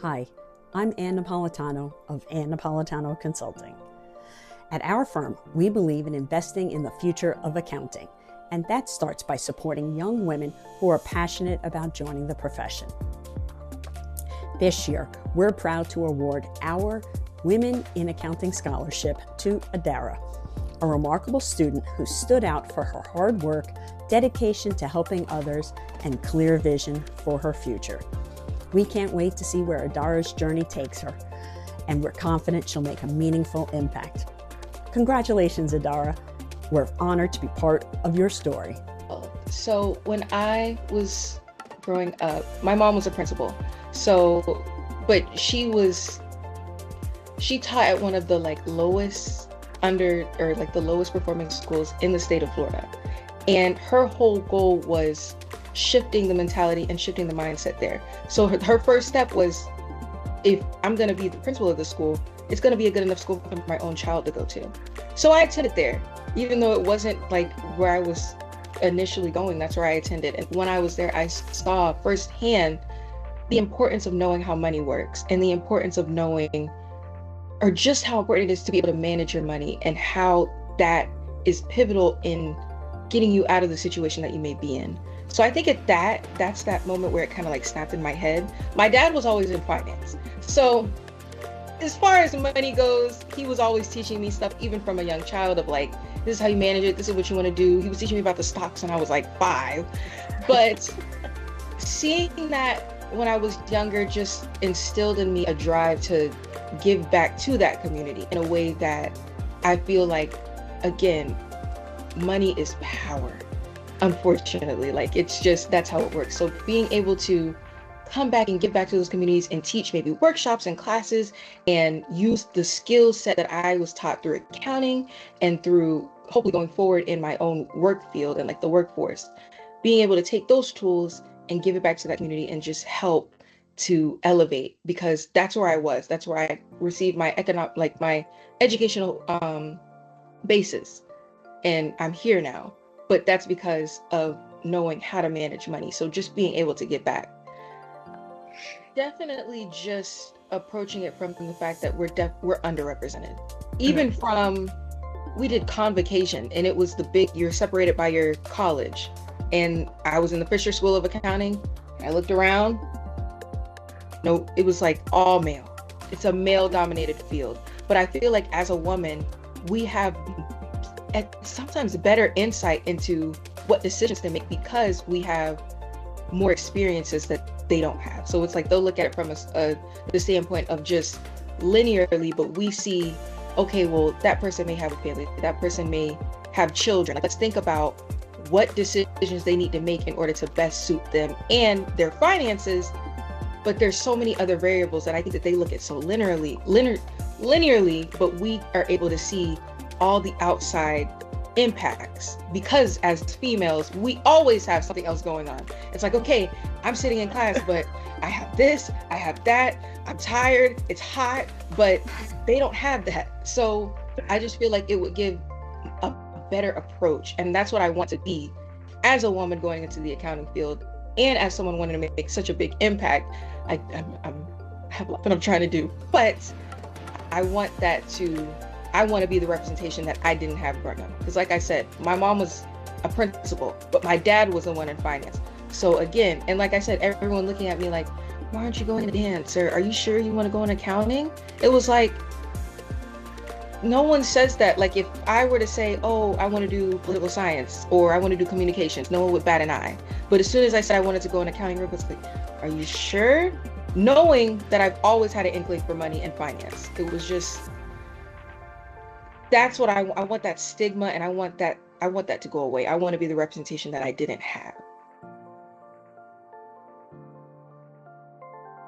Hi, I'm Anne Napolitano of Anne Napolitano Consulting. At our firm, we believe in investing in the future of accounting, and that starts by supporting young women who are passionate about joining the profession. This year, we're proud to award our Women in Accounting Scholarship to Adara, a remarkable student who stood out for her hard work, dedication to helping others, and clear vision for her future. We can't wait to see where Adara's journey takes her, and we're confident she'll make a meaningful impact. Congratulations, Adara. We're honored to be part of your story. So when I was growing up, my mom was a principal. But she taught at one of the lowest performing schools in the state of Florida. And her whole goal was shifting the mentality and shifting the mindset there. So her first step was, if I'm going to be the principal of the school, it's going to be a good enough school for my own child to go to. So I attended there, even though it wasn't where I was initially going. That's where I attended. And when I was there, I saw firsthand the importance of knowing how money works, and the importance of knowing, or just how important it is to be able to manage your money, and how that is pivotal in getting you out of the situation that you may be in. So I think that's that moment where it kind of snapped in my head. My dad was always in finance. So as far as money goes, he was always teaching me stuff, even from a young child, of this is how you manage it, this is what you want to do. He was teaching me about the stocks when I was 5. But seeing that when I was younger just instilled in me a drive to give back to that community in a way that I feel again, money is power. Unfortunately, it's just, that's how it works. So being able to come back and give back to those communities and teach maybe workshops and classes, and use the skill set that I was taught through accounting and through hopefully going forward in my own work field and the workforce, being able to take those tools and give it back to that community and just help to elevate, because that's where I was. That's where I received my my educational basis, and I'm here now. But that's because of knowing how to manage money. So just being able to get back. Definitely just approaching it from the fact that we're underrepresented. Even from, we did convocation, and it was you're separated by your college. And I was in the Fisher School of Accounting. I looked around. No, it was all male. It's a male dominated field. But I feel as a woman, we have sometimes better insight into what decisions to make, because we have more experiences that they don't have. So it's they'll look at it from the standpoint of just linearly, but we see, okay, well, that person may have a family, that person may have children. Let's think about what decisions they need to make in order to best suit them and their finances. But there's so many other variables that I think that they look at so linearly, but we are able to see all the outside impacts, because as females, we always have something else going on. It's okay, I'm sitting in class, but I have this, I have that, I'm tired, it's hot, but they don't have that. So I just feel it would give a better approach. And that's what I want to be as a woman going into the accounting field, and as someone wanting to make such a big impact. I have a lot that I'm trying to do, but I want to be the representation that I didn't have growing up. Because I said, my mom was a principal, but my dad was the one in finance. So again, and I said, everyone looking at me why aren't you going to dance? Or are you sure you want to go in accounting? It was no one says that. If I were to say, oh, I want to do political science, or I want to do communications, no one would bat an eye. But as soon as I said I wanted to go in accounting, it was are you sure? Knowing that I've always had an inkling for money and finance. It was just, that's what I want, that stigma, and I want that to go away. I want to be the representation that I didn't have.